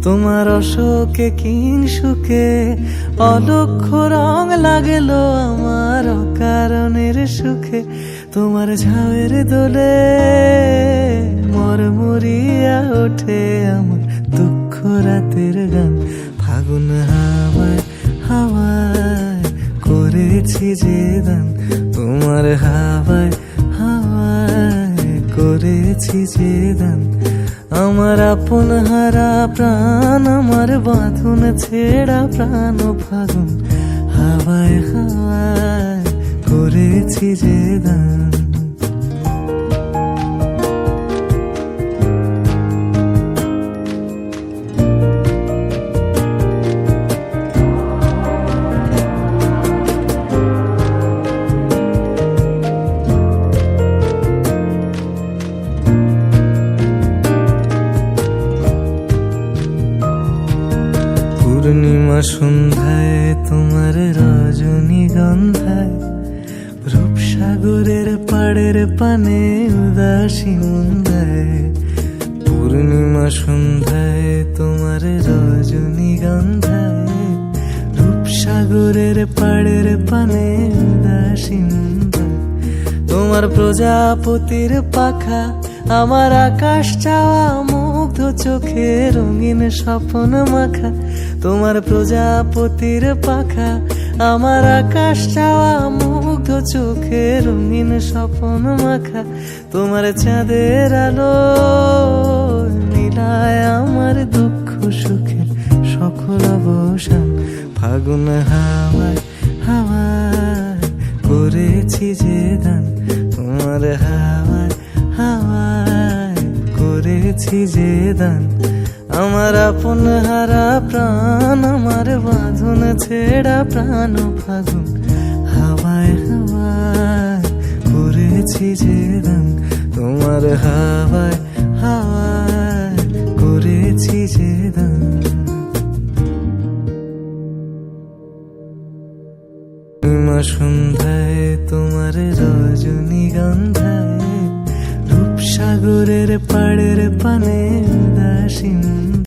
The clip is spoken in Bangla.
তোমার অশোকে কিং সুখে অলক্ষ্য রং লাগলো আমার অকারণের সুখে। তোমার ঝাউয়ের দোলে মরমরিয়া ওঠে আমার দুঃখ রাতের গান। ফাগুন হাওয়ায় হাওয়ায় করেছি যে দান, তোমার হাওয়ায় হাওয়ায় করেছি যে দান। আমার আপন হারা প্রাণ, আমার বাঁধন ছেঁড়া প্রাণ ফাগুন হাওয়ায় হাওয়ায় করেছি যে দান। পূর্ণিমা সন্ধ্যায় তোমার রজনীগন্ধায়, রূপসাগরের পাড়ের পানে উদাসী মন্দায়। পূর্ণিমা সন্ধ্যায় তোমার রজনীগন্ধায়, রূপসাগরের পাড়ের পানে উদাসী মন্দায়। তোমার প্রজাপতির পাখা আমার আকাশ চাওয়া মুগ্ধ চোখে রঙিন স্বপ্ন মাখা। তোমার প্রজাপতির পাখা আমার আকাশ চাওয়া মুগ্ধ চোখে রঙিন স্বপ্ন মাখা। তোমার চাঁদের আলো নীলায় আমার দুঃখ সুখের সকল অবসান। ফাগুন হাওয়ায় হাওয়ায় করেছি যে দান, তোমার হাওয়ায় হাওয়ায় করেছি যে দান। আমার আপন হারা প্রাণ, আমার বাঁধন ছেঁড়া প্রাণ ফাগুন হাওয়ায় হাওয়ায় করেছি যে দান, তোমার হাওয়ায় হাওয়ায় করেছি যে দান। পূর্ণিমা সন্ধ্যায় তোমার রজনীগন্ধায়, রূপসাগরের পাড়ের পানে উদাসীন